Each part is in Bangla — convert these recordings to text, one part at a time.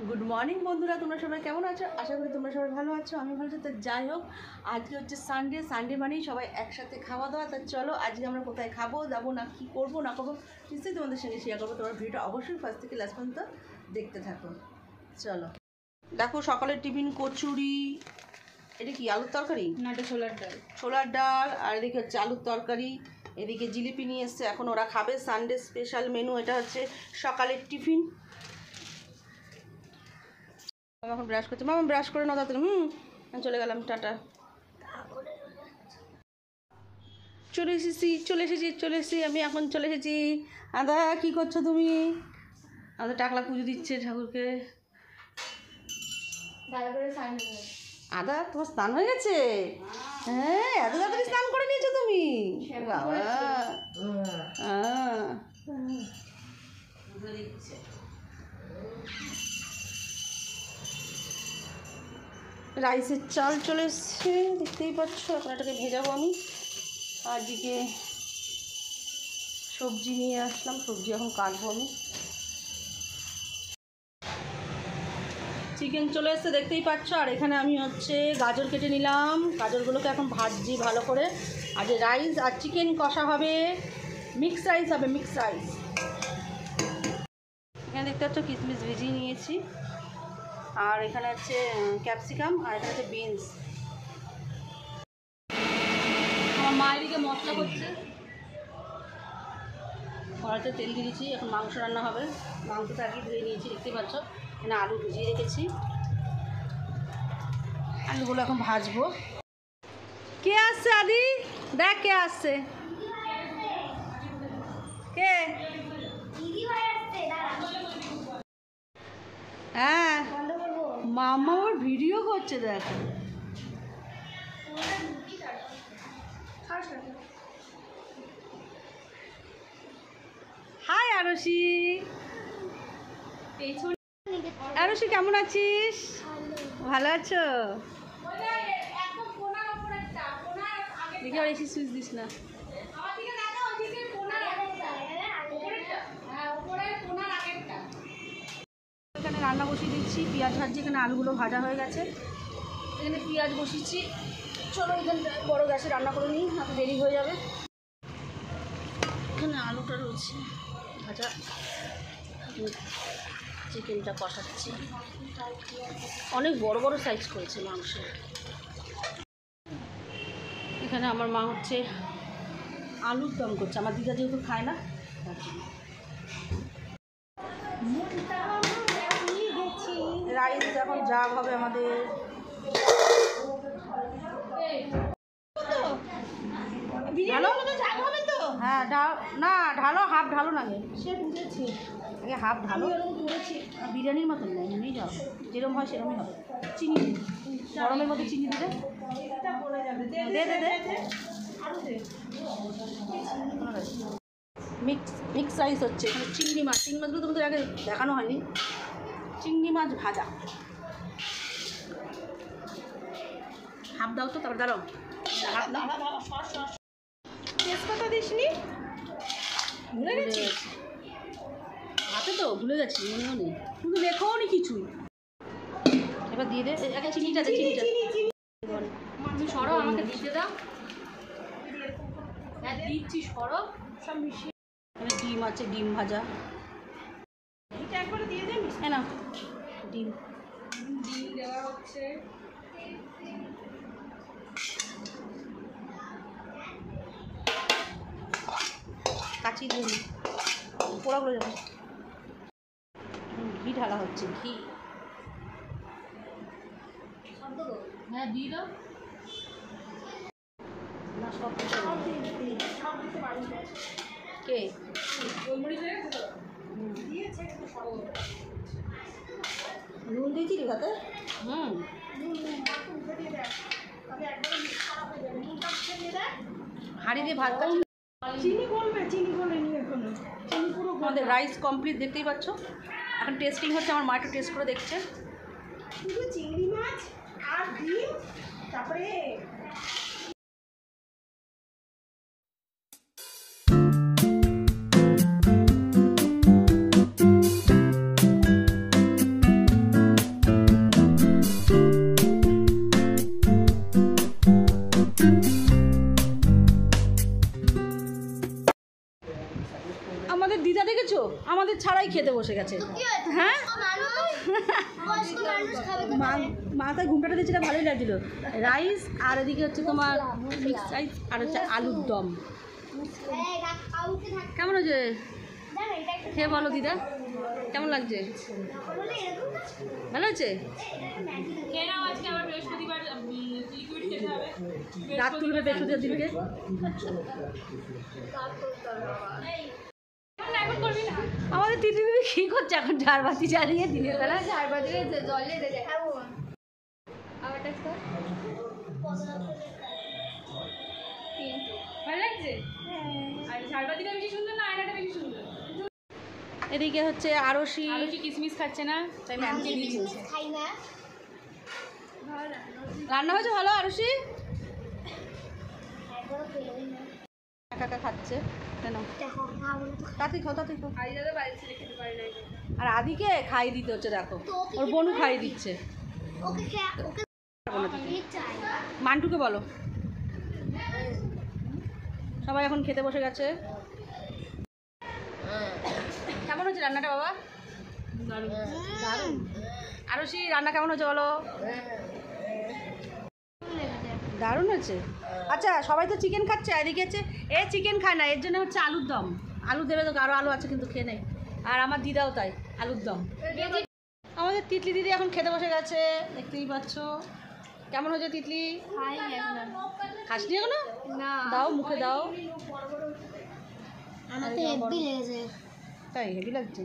গুড মর্নিং বন্ধুরা, তোমরা সবাই কেমন আছো? আশা করি তোমরা সবাই ভালো আছো। আমি ভালো আছি। তো যাই হোক, আজকে হচ্ছে সানডে মানেই সবাই একসাথে খাওয়া দাওয়া। তা চলো আজকে আমরা কোথায় খাবো, যাবো না কী করবো না করবো নিশ্চয়ই তোমাদের সঙ্গে শেয়ার করবো। তোমার ভিডিওটা অবশ্যই ফার্স্ট থেকে লাস্ট পর্যন্ত দেখতে থাকো। চলো দেখো, সকালের টিফিন কচুরি, এটা কি আলুর তরকারি না, এটা ছোলার ডাল, আর এদিকে হচ্ছে আলুর তরকারি, এদিকে জিলিপি নিয়ে এসছে, এখন ওরা খাবে। সানডে স্পেশাল মেনু, এটা হচ্ছে সকালের টিফিন। এখন ব্রাশ করছে, মামা ব্রাশ করে নাও তাড়াতাড়ি। আমি চলে গেলাম, টাটা। চলে এসেছি আমি এখন চলে এসেছি। আদা কি করছো তুমি? আদা টাকলা পুজো দিচ্ছে ঠাকুরকে। আদা তোমার স্নান হয়ে গেছে? হ্যাঁ, এত তাড়াতাড়ি স্নান করে নিয়েছো তুমি? বাবা রাইসের চাল চলে এসছে, দেখতেই পাচ্ছ। এখন এটাকে ভেজাবো আমি। আর দিকে সবজি নিয়ে আসলাম, সবজি এখন কাটবো আমি। চিকেন চলে এসছে দেখতেই পাচ্ছ। আর এখানে আমি হচ্ছে গাজর কেটে নিলাম, গাজরগুলোকে এখন ভাজছি ভালো করে। আর যে রাইস আর চিকেন কষা হবে, মিক্স রাইস হবে, মিক্স রাইস। এখানে দেখতে পাচ্ছ কিশমিশ ভিজিয়ে নিয়েছি। আর এখানে হচ্ছে ক্যাপসিকাম, আর এখানে হচ্ছে বিনস। আমার মা এদিকে মশলা করছে, কড়াইতে তেল দিয়েছি, এখন মাংস রান্না হবে। মাংসটা আগে ধুয়ে নিয়েছি দেখতেই পাচ্ছ। এখানে আলু ভিজিয়ে রেখেছি, আলুগুলো এখন ভাজবো। কে আসছে আদি? দেখ কে আসছে। কে? হ্যাঁ, মামা ওর ভিডিও করছে, দেখ। হাই আরশি। আরশি কেমন আছিস? ভালো আছো? দেখি আর এসি সুইচ দিস না। এখানে রান্না বসিয়ে দিচ্ছি, পেঁয়াজ ভাজছি। এখানে আলুগুলো ভাজা হয়ে গেছে, এখানে পেঁয়াজ বসিয়েছি। চলো এখানে বড় গ্যাসে রান্না করে নিই, হাতে দেরি হয়ে যাবে। এখানে আলুটা রয়েছে ভাজা, চিকেনটা কষাচ্ছি। অনেক বড় বড় সাইজ করেছে মাংস। এখানে আমার মা হচ্ছে আলুর দম করছে, আমার দিদা যেহেতু খায় না তার জন্য। রাইস এখন জাগ হবে আমাদের। ঢালো, হ্যাঁ না ঢালো, হাফ ঢালো না আগে। সে বুঝেছি, আগে হাফ ঢালো। বিরিয়ানির মতন নেই, নিয়ে যাও, যেরকম হয় সেরকমই হবে। চিনি গরমের মধ্যে চিনি দিলে দে দে দে। মিক্স রাইস হচ্ছে। এখানে চিংড়ি মাছগুলো তোমাদের আগে দেখানো হয়নি। চিংড়ি মাছ ভাজা। হাফ দাও তো, তারপর দাঁড়াও, হাফ দাও। তেজপাতা দিসনি? ভুলে গেছি হাতে তো, ভুলে গেছি, মনেও নেই, কিন্তু লেখাও নি কিছুই। এবার দিয়ে দে একটা চিনিটা। তুমি সরো, আমাকে দিতে দাও। হ্যাঁ দিচ্ছি, সরো। সব মিশিয়ে এখানে ডিম আছে, ডিম ভাজা। এটা একবারে দিয়ে দে। হ্যাঁ না, ডিম দেওয়া হচ্ছে। কাচি ডিম পোড়াগুলো যাবে। ঘি ঢালা হচ্ছে, ঘি। হ্যাঁ দিয়ে দাও। না সব কে নুন দিয়েছিলি ভাতে? হাঁড়ি দিয়ে ভাত খাচ্ছি। চিনি গলবে নি এখনো। চিনি পুরো আমাদের রাইস কমপ্লিট, দেখতেই পাচ্ছ। এখন টেস্টিং হচ্ছে, আমার মা একটু টেস্ট করে দেখছে। শুধু চিংড়ি মাছ আর ডিম, তারপরে খেতে বসে গেছে। হ্যাঁ মাথায় ঘুমটাটা দিয়েছি, ভালোই লাগছিল। রাইস আর এদিকে হচ্ছে তোমার মিক্স রাইস আর হচ্ছে আলুর দম। কেমন হয়েছে খেয়ে বলো দিদা, কেমন লাগছে? ভালো হয়েছে? রাত তুলবে বৃহস্পতিবার দিনকে। আমাদের তিথি দিদি কি করছে এখন? ঝাড়বাতি জ্বালিয়ে দিনের বেলা এদিকে হচ্ছে আরশি কিসমিস খাচ্ছে না, তাই ম্যামকে দিয়ে দিচ্ছে। রান্না হয়েছে ভালো? আরশি একা খাচ্ছে কেন? তাতে খাও, তাতে খাও। আর আদিকে খাই দিতে হচ্ছে, দেখো ওর বোনও খাই দিচ্ছে। মান্টুকে বলো। সবাই এখন খেতে বসে গেছে। কেমন হচ্ছে রান্নাটা বাবা? দারুণ। আরশি রান্না কেমন হচ্ছে বলো? দারুণ হচ্ছে। আচ্ছা সবাই তো চিকেন খাচ্ছে, এদিকে হচ্ছে এ চিকেন খায় না, এর জন্য হচ্ছে আলুর দম। আলু দেবে তো, আরও আলু আছে কিন্তু খেয়ে নেই। আর আমার দিদাও তাই, আলুর দম। আমাদের তিতলি দিদি এখন খেতে বসে গেছে, দেখতেই পাচ্ছ। কেমন হচ্ছে তিতলি? খাসনি এখনো? দাও মুখে দাও। তাই হেভি লাগছে।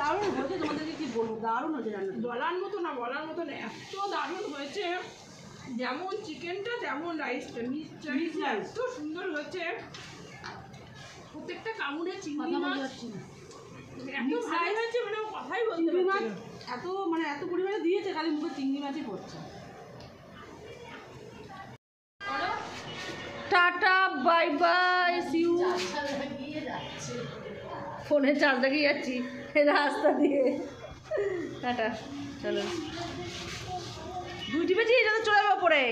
দারুণ হয়েছে, তোমাদেরকে কি বলবো, দারুণ হয়েছে রান্না। বলার মতো না, বলার মতো না, এত দারুণ হয়েছে। যেমন চিকেনটা তেমন রাইসটা, মিক্সচার এত সুন্দর হয়েছে। প্রত্যেকটা কামড়ে চিংড়ি মাছ এত ভালো হয়েছে, মানে কথাই বলতে চিংড়ি মাছ পারছি না। এত মানে এত পরিমাণে দিয়েছে, খালি মুখে চিংড়ি মাছই পড়ছে। Tata bye bye, see you. ফোনে চার্জ লাগিয়ে যাচ্ছি রাস্তা দিয়ে। টাটা, চলো। দুই টিপেছি, এটা তো চলে যাবো পরে।